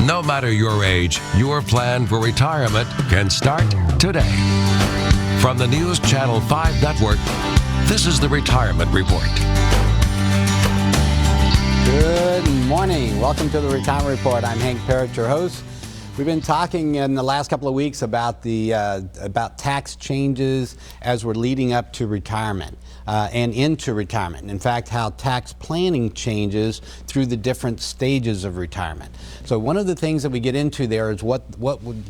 No matter your age, your plan for retirement can start today. From the News Channel 5 Network, this is the Retirement Report. Good morning. Welcome to the Retirement Report. I'm Hank Parrott, your host. We've been talking in the last couple of weeks about about tax changes as we're leading up to retirement and into retirement. In fact, how tax planning changes through the different stages of retirement. So one of the things that we get into there is what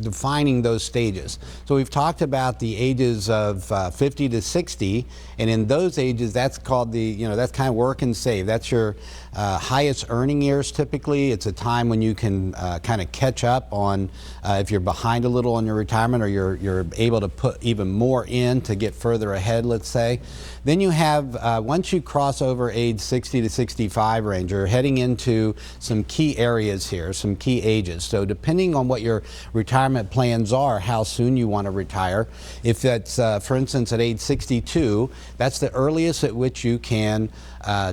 defining those stages. So we've talked about the ages of 50 to 60, and in those ages, that's called that's kind of work and save. That's your highest earning years typically. It's a time when you can kind of catch up on if you're behind a little on your retirement, or you're able to put even more in to get further ahead, let's say. Then you have, once you cross over age 60 to 65 range, you're heading into some key areas here, some key ages. So depending on what your retirement plans are, how soon you want to retire, if that's, for instance, at age 62, that's the earliest at which you can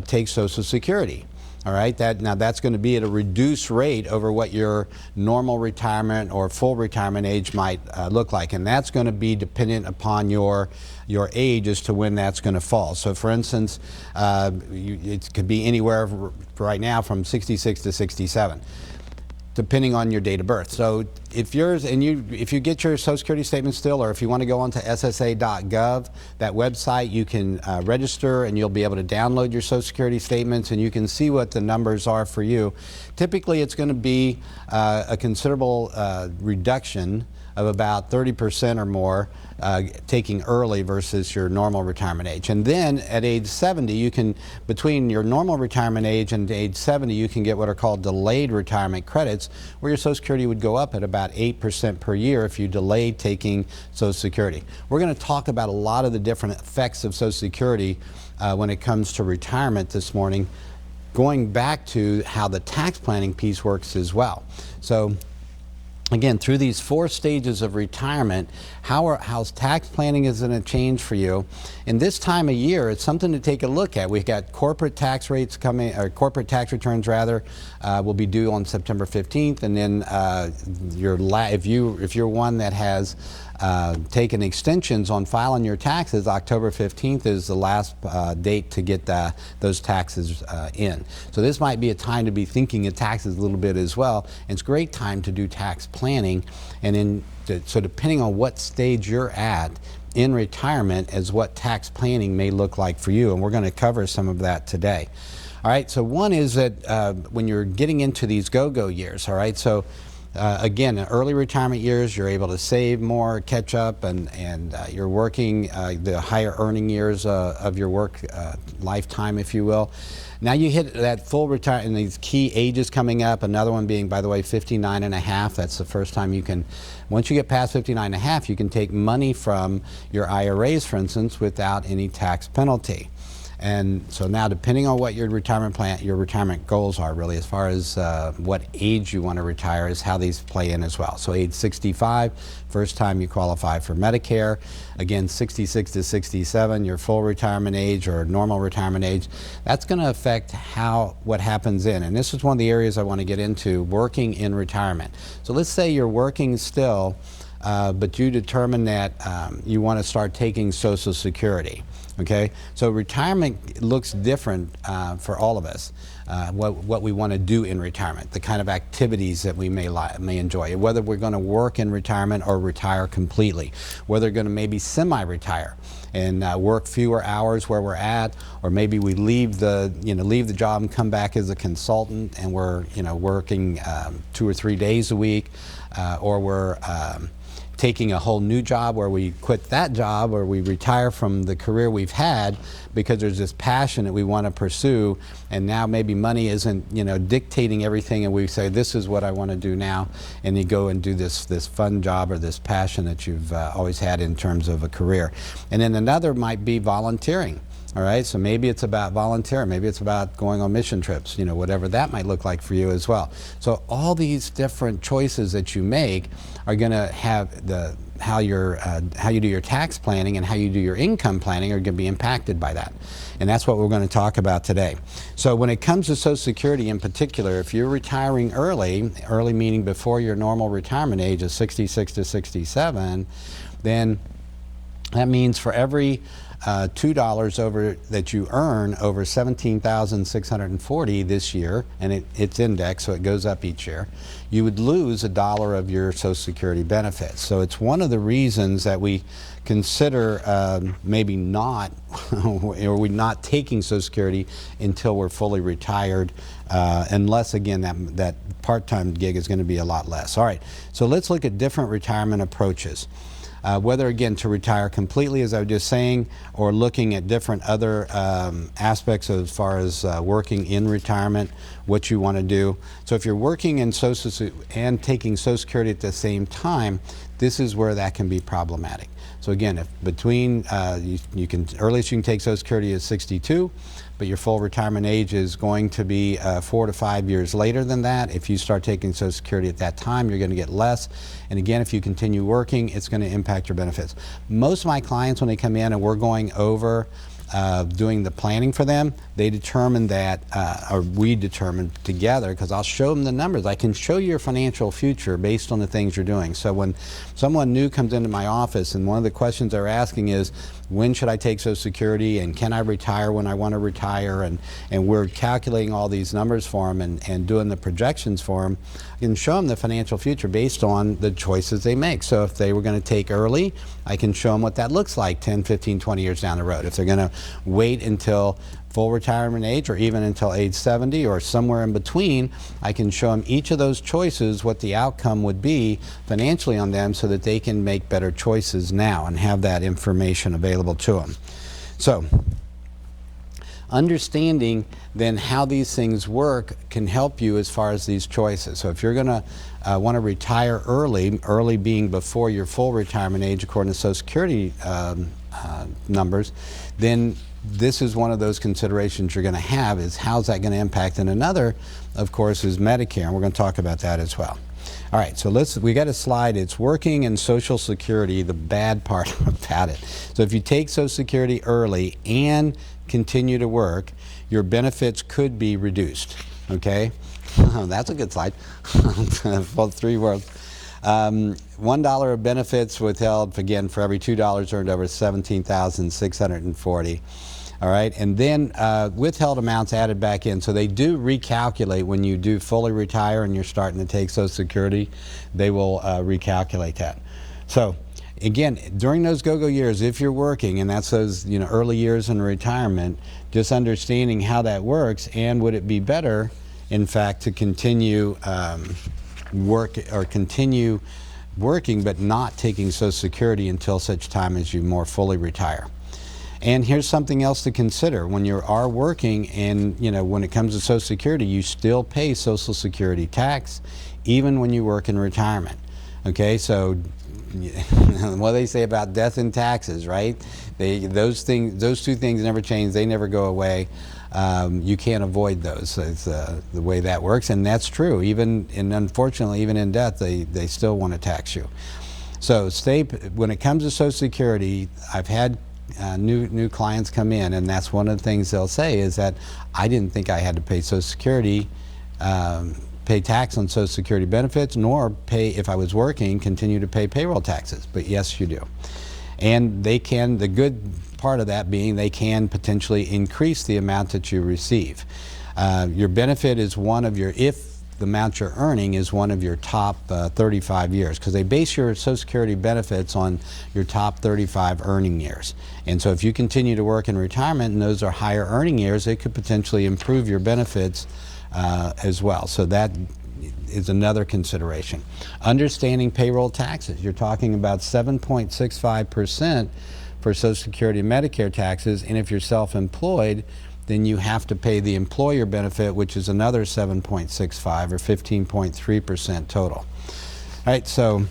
take Social Security. All right, that's going to be at a reduced rate over what your normal retirement or full retirement age might look like, and that's going to be dependent upon your age as to when that's going to fall. So, for instance, it could be anywhere right now from 66 to 67. Depending on your date of birth. So if you get your Social Security statement still, or if you want to go onto ssa.gov, that website, you can register and you'll be able to download your Social Security statements and you can see what the numbers are for you. Typically it's going to be a considerable reduction of about 30% or more taking early versus your normal retirement age. And then at age 70, you can, between your normal retirement age and age 70, you can get what are called delayed retirement credits, where your Social Security would go up at about 8% per year if you delayed taking Social Security. We're going to talk about a lot of the different effects of Social Security when it comes to retirement this morning, going back to how the tax planning piece works as well. So again, through these 4 stages of retirement, how's tax planning is going to change for you. And this time of year, it's something to take a look at. We've got corporate tax rates coming, or corporate tax returns rather, will be due on September 15th. And then if you're one that has taken extensions on filing your taxes, October 15th is the last date to get those taxes in. So this might be a time to be thinking of taxes a little bit as well. And it's a great time to do tax planning. And so depending on what stage you're at in retirement is what tax planning may look like for you. And we're going to cover some of that today. All right, so one is that when you're getting into these go-go years, all right, so again, in early retirement years, you're able to save more, catch up, and you're working the higher earning years of your work lifetime, if you will. Now you hit that full retirement, and these key ages coming up, another one being, by the way, 59 and a half. That's the first time you can, once you get past 59 and a half, you can take money from your IRAs, for instance, without any tax penalty. And so now, depending on what your retirement plan, your retirement goals are really, as far as what age you want to retire, is how these play in as well. So age 65, first time you qualify for Medicare. Again, 66 to 67, your full retirement age or normal retirement age. That's going to affect what happens in. And this is one of the areas I want to get into, working in retirement. So let's say you're working still, but you determine that you want to start taking Social Security. Okay, so retirement looks different for all of us. What we want to do in retirement, the kind of activities that we may enjoy, whether we're going to work in retirement or retire completely, whether we're going to maybe semi-retire and work fewer hours where we're at, or maybe we leave the job and come back as a consultant and we're working 2 or 3 days a week, or we're taking a whole new job where we quit that job, or we retire from the career we've had because there's this passion that we want to pursue, and now maybe money isn't dictating everything, and we say, this is what I want to do now, and you go and do this fun job or this passion that you've always had in terms of a career. And then another might be volunteering. All right, so maybe it's about volunteering, maybe it's about going on mission trips, whatever that might look like for you as well. So all these different choices that you make are going to have how you do your tax planning and how you do your income planning are going to be impacted by that. And that's what we're going to talk about today. So when it comes to Social Security in particular, if you're retiring early meaning before your normal retirement age of 66 to 67, then that means for every $2 over that you earn over $17,640 this year, and it's indexed, so it goes up each year, you would lose $1 of your Social Security benefits. So it's one of the reasons that we consider maybe not, or we're not taking Social Security until we're fully retired, unless again that part-time gig is going to be a lot less. All right, so let's look at different retirement approaches. Whether again to retire completely, as I was just saying, or looking at different other aspects as far as working in retirement, what you want to do. So if you're working in Social and taking Social Security at the same time, this is where that can be problematic. So again, if between earliest you can take Social Security is 62, but your full retirement age is going to be 4 to 5 years later than that. If you start taking Social Security at that time, you're going to get less. And again, if you continue working, it's going to impact your benefits. Most of my clients, when they come in and we're going over doing the planning for them, they determine that, or we determine together, because I'll show them the numbers. I can show you your financial future based on the things you're doing. So when someone new comes into my office and one of the questions they're asking is, when should I take Social Security and can I retire when I want to retire? And we're calculating all these numbers for them and doing the projections for them. I can show them the financial future based on the choices they make. So if they were going to take early, I can show them what that looks like 10, 15, 20 years down the road. If they're going to wait until full retirement age or even until age 70 or somewhere in between, I can show them each of those choices, what the outcome would be financially on them so that they can make better choices now and have that information available to them. So understanding then how these things work can help you as far as these choices. So if you're going to want to retire early being before your full retirement age according to Social Security numbers, then this is one of those considerations you're going to have, is how's that going to impact. And another, of course, is Medicare, and we're going to talk about that as well. All right, so we got a slide. It's working in Social Security, the bad part about it. So if you take Social Security early and continue to work, your benefits could be reduced, okay? That's a good slide. Well, 3 words. $1 of benefits withheld, again, for every $2 earned over $17,640. All right, and then withheld amounts added back in. So they do recalculate when you do fully retire and you're starting to take Social Security, they will recalculate that. So again, during those go-go years, if you're working, and that's those early years in retirement, just understanding how that works, and would it be better, in fact, to continue continue working but not taking Social Security until such time as you more fully retire. And here's something else to consider. When you are working and, when it comes to Social Security, you still pay Social Security tax even when you work in retirement. Okay, so what do they say about death and taxes, right? Those two things never change. They never go away. You can't avoid those. It's the way that works, and that's true. And unfortunately, even in death, they still want to tax you. So when it comes to Social Security, I've had new clients come in, and that's one of the things they'll say is that I didn't think I had to pay Social Security, pay tax on Social Security benefits, nor pay, if I was working, continue to pay payroll taxes. But yes, you do. And they can, the good part of that being they can potentially increase the amount that you receive. Your benefit is one of your, if the amount you're earning is one of your top 35 years, because they base your Social Security benefits on your top 35 earning years. And so if you continue to work in retirement and those are higher earning years, it could potentially improve your benefits as well. So that is another consideration. Understanding payroll taxes. You're talking about 7.65% for Social Security and Medicare taxes, and if you're self-employed, then you have to pay the employer benefit, which is another 7.65 or 15.3% total. All right, so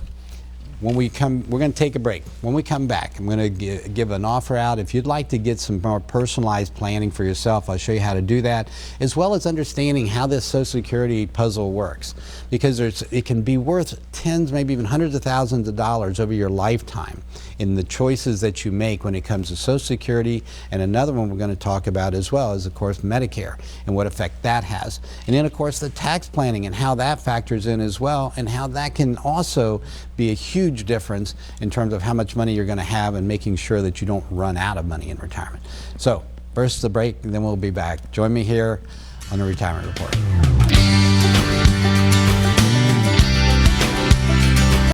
we're going to take a break. When we come back, I'm going to give an offer out. If you'd like to get some more personalized planning for yourself, I'll show you how to do that, as well as understanding how this Social Security puzzle works. Because it can be worth tens, maybe even hundreds of thousands of dollars over your lifetime in the choices that you make when it comes to Social Security. And another one we're going to talk about as well is, of course, Medicare and what effect that has. And then, of course, the tax planning and how that factors in as well, and how that can also be a huge difference in terms of how much money you're going to have and making sure that you don't run out of money in retirement. So, first the break, and then we'll be back. Join me here on the Retirement Report.